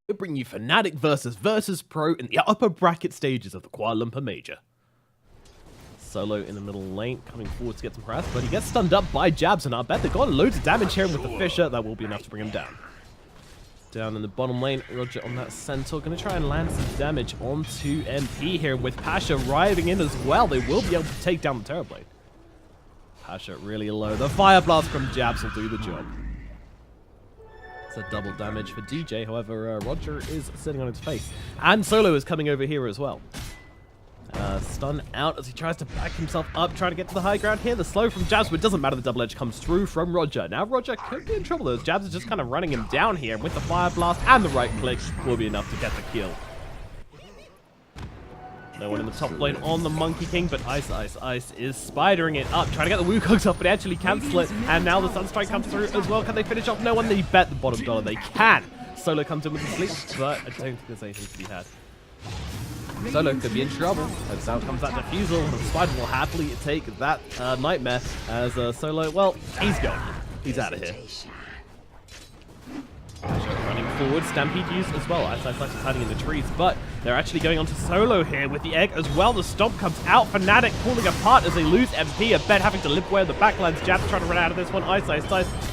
we bring you Fnatic versus Pro in the upper bracket stages of the Kuala Lumpur Major. Solo in the middle lane, coming forward to get some harass, but he gets stunned up by jabs, and I bet they've got loads of damage here with the Fisher. That will be enough to bring him down. Down in the bottom lane, Roger on that Centaur, going to try and land some damage onto MP here, with Pasha arriving in as well. They will be able to take down the Terrorblade. Pasha really low. The Fire Blast from jabs will do the job. It's a double damage for DJ, however, Roger is sitting on his face. And Solo is coming over here as well. Stun out as he tries to back himself up, trying to get to the high ground here. The slow from jabs, but it doesn't matter, the double edge comes through from Roger. Now Roger could be in trouble. Those jabs are just kind of running him down here, and with the Fire Blast and the right click will be enough to get the kill. No one in the top lane on the Monkey King, but Ice is spidering it up, trying to get the Wukongs off, but they actually cancel it. And now the Sunstrike comes through as well. Can they finish off? No one. They bet the bottom dollar they can. Solo comes in with the sleep, but I don't think there's anything to be had. Solo could be in trouble, and out comes that defusal, and Spider will happily take that nightmare as Solo, well, he's gone. He's out of here. Running forward, Stampede used as well. Ice is hiding in the trees, but they're actually going on to Solo here with the egg as well. The stomp comes out. Fnatic pulling apart as they lose MP. A bet having to live where the backlands. Jabs trying to run out of this one. Ice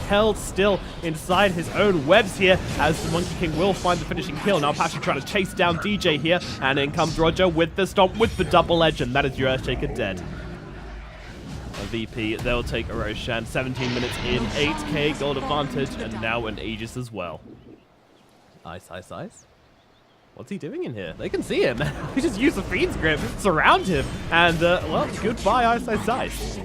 held still inside his own webs here as the Monkey King will find the finishing kill. Now Pasha trying to chase down DJ here, and in comes Roger with the stomp with the double edge, and that is your Earthshaker dead. A VP, they'll take a Roshan. 17 minutes in, 8k gold advantage, and now an Aegis as well. Ice. What's he doing in here? They can see him. He just used the Fiend's Grip, surround him, and, well, goodbye, Ice.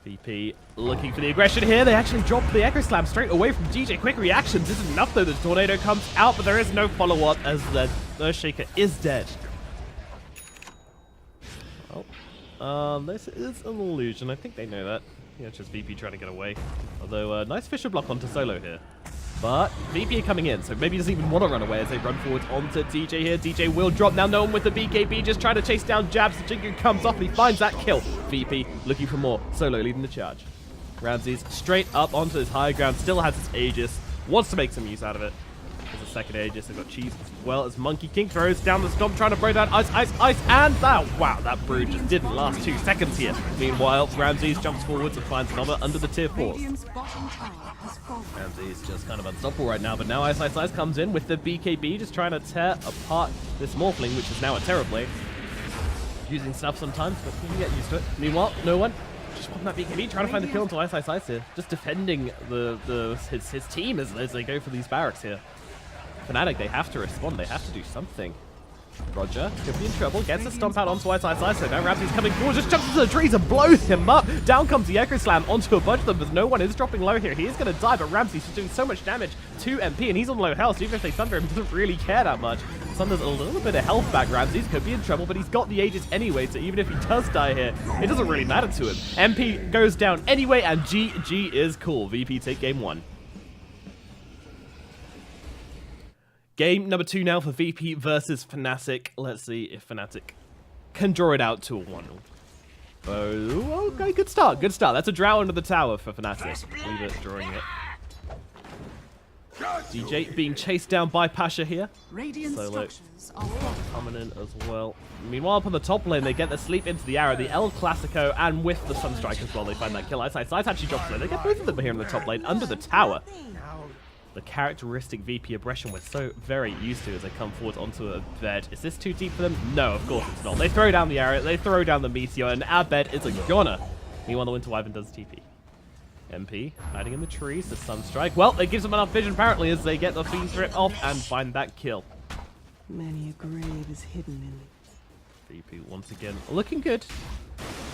VP looking for the aggression here. They actually dropped the Echo Slam straight away from DJ. Quick reactions. This is enough, though. The Tornado comes out, but there is no follow-up as the Earthshaker is dead. This is an illusion. I think they know that. Yeah, it's just VP trying to get away. Although, nice Fisher block onto Solo here. But VP are coming in, so maybe he doesn't even want to run away as they run forward onto DJ here. DJ will drop. Now no one with the BKB, just trying to chase down jabs. The Jingu comes off and he finds that kill. VP looking for more. Solo leading the charge. Ramses straight up onto his high ground. Still has his Aegis. Wants to make some use out of it. There's a second Aegis. They've got Cheese as well as Monkey King throws down the stomp, trying to break down Ice, and that. Wow, that brood just didn't last 2 seconds here. Meanwhile, Ramses jumps forwards and finds another under the tier 4s. Ramses just kind of unstoppable right now, but now Ice comes in with the BKB, just trying to tear apart this Morphling, which is now a Terrorblade. Using stuff sometimes, but you can get used to it. Meanwhile, no one. Just popping that BKB, trying to find the kill into Ice here. Just defending his team as they go for these barracks here. Fnatic, they have to respond. They have to do something. Roger could be in trouble. Gets a stomp out onto Ice. So now Ramsey's coming forward. Just jumps into the trees and blows him up. Down comes the Echo Slam onto a bunch of them, but no one is dropping low here. He is going to die, but Ramsey's just doing so much damage to MP, and he's on low health. So even if they thunder him, he doesn't really care that much. Thunder's a little bit of health back. Ramsey's could be in trouble, but he's got the Aegis anyway, so even if he does die here, it doesn't really matter to him. MP goes down anyway, and GG is cool. VP take game 1. Game number 2 now for VP versus Fnatic. Let's see if Fnatic can draw it out to a 1-0. Oh, okay, good start. That's a drow under the tower for Fnatic. Leave it, drawing it. DJ being chased down by Pasha here. Solo coming in as well. Meanwhile, up on the top lane, they get the sleep into the arrow, the El Clasico, and with the Sunstrike as well, they find that kill. Ice actually drops low. They get both of them here in the top lane, under the tower. The characteristic VP aggression we're so very used to as they come forward onto a bed. Is this too deep for them? No, of course it's not. They throw down the arrow, they throw down the meteor, and our bed is a goner. Meanwhile, the Winter Wyvern does TP. MP hiding in the trees, the Sunstrike. Well, it gives them enough vision apparently as they get the Fiend's Grip off and find that kill. Many a grave is hidden in VP once again looking good.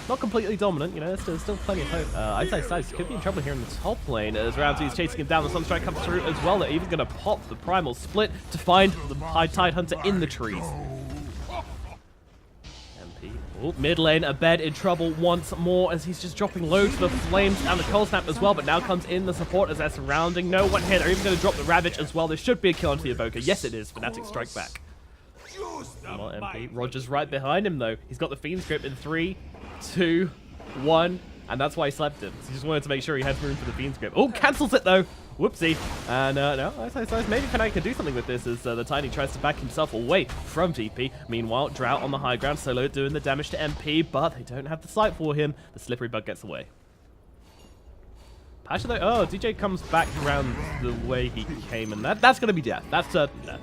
Not completely dominant, you know, there's still plenty of hope. Ice could be in trouble here in the top lane as Ramsey's chasing him down. The Sunstrike comes through as well. They're even going to pop the Primal Split to find the High Tide Hunter in the trees. MP, mid lane, a bed in trouble once more as he's just dropping low to the flames and the Cold Snap as well, but now comes in the support as they're surrounding. No one here. They're even going to drop the Ravage as well. There should be a kill onto the Evoker. Yes, it is. Fnatic strike back. Not MP. Roger's right behind him, though. He's got the Fiend's Grip in 3, 2, 1. And that's why he slept him. So he just wanted to make sure he had room for the Fiend's Grip. Oh, cancels it though. Whoopsie. And no, maybe Fnatic can do something with this as the Tiny tries to back himself away from VP. Meanwhile, Drought on the high ground, Solo doing the damage to MP, but they don't have the sight for him. The Slippery Bug gets away. Pasha though, oh, DJ comes back around the way he came, and that's going to be death. That's certain death.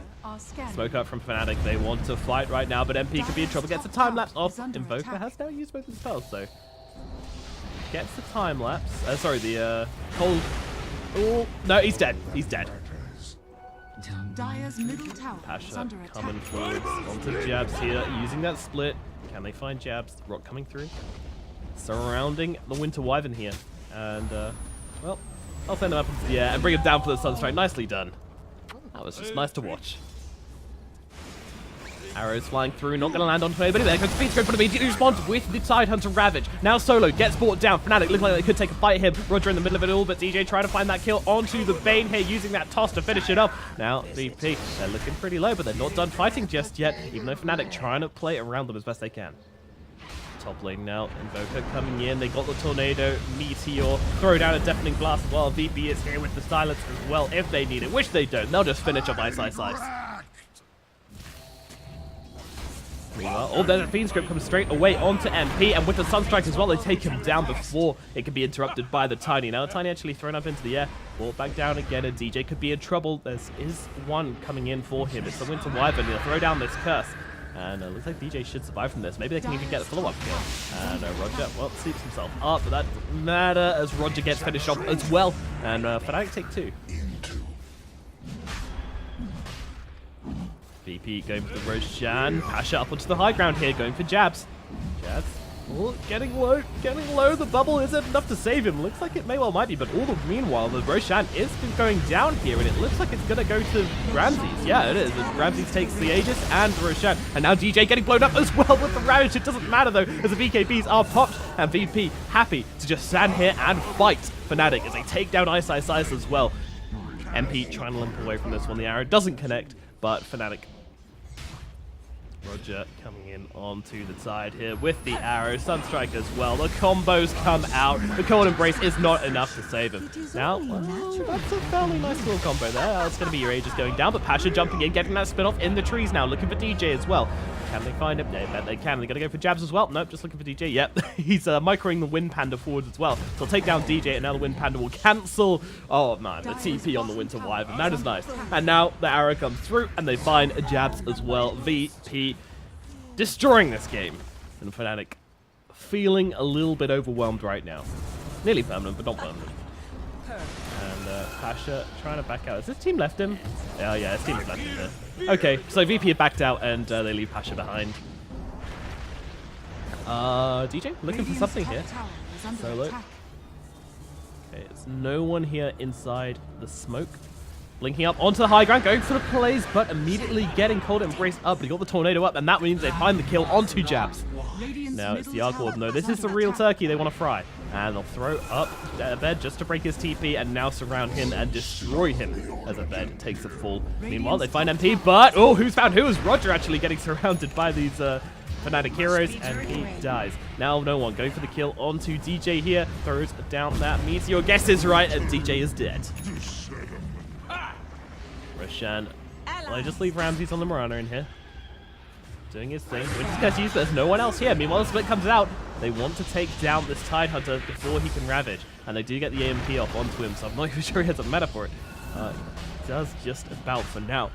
Smoke up from Fnatic. They want to fight right now, but MP could be in trouble. Gets a time lapse off. Invoker has now used both his spells, so gets the time lapse. Sorry, the cold. Oh no, he's dead. He's dead. Pasha coming forwards onto Jabs here, using that split. Can they find Jabs? Rock coming through, surrounding the Winter Wyvern here, and well, I'll send him up into the air and bring him down for the Sunstrike. Nicely done. That was just nice to watch. Arrows flying through, not going to land onto anybody. There goes Fiend's Grip, but immediately responds with the Tidehunter Ravage. Now Solo gets brought down. Fnatic look like they could take a fight here. Roger in the middle of it all, but DJ trying to find that kill onto the Bane here, using that toss to finish it off. Now VP, they're looking pretty low, but they're not done fighting just yet, even though Fnatic trying to play around them as best they can. Top lane now, Invoker coming in. They got the Tornado, Meteor, throw down a Deafening Blast as well. VP is here with the Silence as well if they need it, which they don't. They'll just finish up Ice. Meanwhile, oh, there's a Fiend's Grip comes straight away onto MP, and with the Sunstrike as well, they take him down before it can be interrupted by the Tiny. Now, the Tiny actually thrown up into the air, brought back down again, and DJ could be in trouble. There is one coming in for him. It's the Winter Wyvern. He'll throw down this curse. And looks like DJ should survive from this. Maybe they can even get a follow-up kill. And Roger, well, sleeps himself up, but that doesn't matter as Roger gets finished off as well. And Fnatic take 2. VP going for the Roshan. Pasha up onto the high ground here, going for Jabs. Jabs, oh, getting low. The bubble isn't enough to save him. Looks like it might be, but all the meanwhile, the Roshan is going down here, and it looks like it's going to go to Ramses. Yeah, it is. Ramses takes the Aegis and the Roshan, and now DJ getting blown up as well with the Ravage. It doesn't matter, though, as the BKBs are popped, and VP happy to just stand here and fight Fnatic as they take down Ice as well. MP trying to limp away from this one. The arrow doesn't connect, but Fnatic. Roger coming in onto the side here with the arrow. Sunstrike as well. The combos come out. The Cold Embrace is not enough to save him. Now, well, that's a fairly nice little combo there. That's going to be your Aegis going down, but Pasha jumping in, getting that spin off in the trees now, looking for DJ as well. Can they find him? Yeah, I bet they can. They got to go for Jabs as well. Nope, just looking for DJ. Yep, he's microing the Wind Panda forwards as well. So they'll take down DJ, and now the Wind Panda will cancel. Oh man, the TP on the Winter Wyvern. That is nice. And now the arrow comes through, and they find Jabs as well. VP destroying this game. And Fnatic feeling a little bit overwhelmed right now. Nearly permanent, but not permanent. And Pasha trying to back out. Has this team left him? Yeah, his team has left him there. Okay, so VP had backed out and they leave Pasha behind. DJ looking for something here. Solo. Okay, there's no one here inside the smoke. Linking up onto the high ground, going for the plays, but immediately getting Cold Embrace up. They got the Tornado up, and that means they find the kill onto Jabs. Now it's the Arc Orb. No, this is the real turkey they want to fry. And they'll throw up a bed just to break his TP, and now surround him and destroy him as a bed takes a fall. Meanwhile, they find MP, but oh, who's found who? Is Roger actually getting surrounded by these Fnatic heroes, and he dies. Now no one going for the kill onto DJ here. Throws down that Meteor. Guess is right, and DJ is dead. Roshan. Well, I just leave Ramses on the Marana in here. Doing his thing. Which is gonna use, there's no one else here. Meanwhile, the split comes out. They want to take down this Tidehunter before he can Ravage. And they do get the AMP off onto him, so I'm not even sure he has a meta for it. Does just about for now.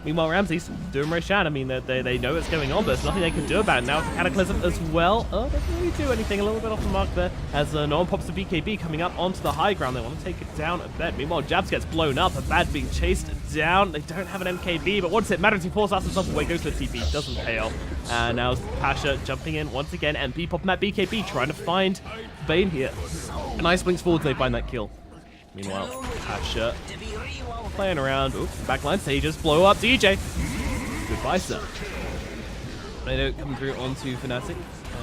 Meanwhile, Ramses doing Roshan. I mean, they know what's going on, but there's nothing they can do about it. Now, Cataclysm as well. Oh, they don't really do anything. A little bit off the mark there as no one pops the BKB coming up onto the high ground. They want to take it down a bit. Meanwhile, Jabs gets blown up. A bad being chased down. They don't have an MKB, but once it matters, he pulls out himself away, goes for the TP. Doesn't pay off. And now Pasha jumping in once again. MP popping that BKB, trying to find Bane here. And Ice Blinks forwards, they find that kill. Meanwhile, Pasha playing around. Oops, backline stages, blow up DJ. Goodbye, sir. Tornado coming through onto Fnatic.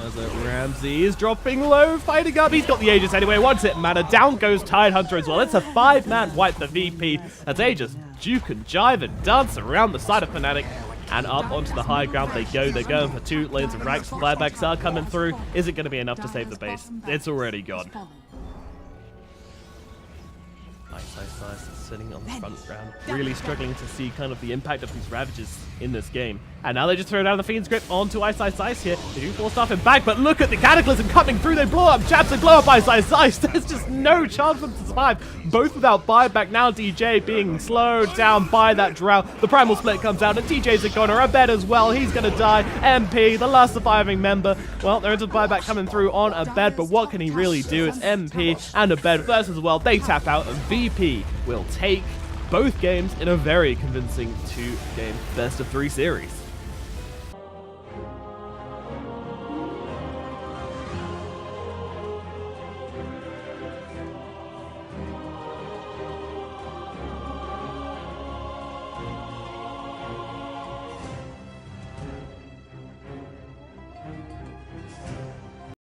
As Ramsey is dropping low, fighting up. He's got the Aegis anyway. Once it matter, down goes Tidehunter as well. It's a 5-man wipe for VP as they just juke and jive and dance around the side of Fnatic. and up onto the high ground they go. They're going for 2 lanes of racks. Buybacks are coming through. Is it going to be enough to save the base? It's already gone. Ice sitting on the front ground, really struggling to see kind of the impact of these Ravages in this game. And now they just throw down the Fiend's Grip onto Ice here. They do force off him back, but look at the Cataclysm coming through. They blow up Jabs and blow up Ice. There's just no chance for them to survive, both without buyback. Now DJ being slowed down by that Drow. The Primal Split comes out, and DJ's a goner. A bed as well. He's going to die. MP, the last surviving member. Well, there is a buyback coming through on a bed, but what can he really do? It's MP and a bed versus well. They tap out, and VP will take both games in a very convincing 2-game best-of-3 series.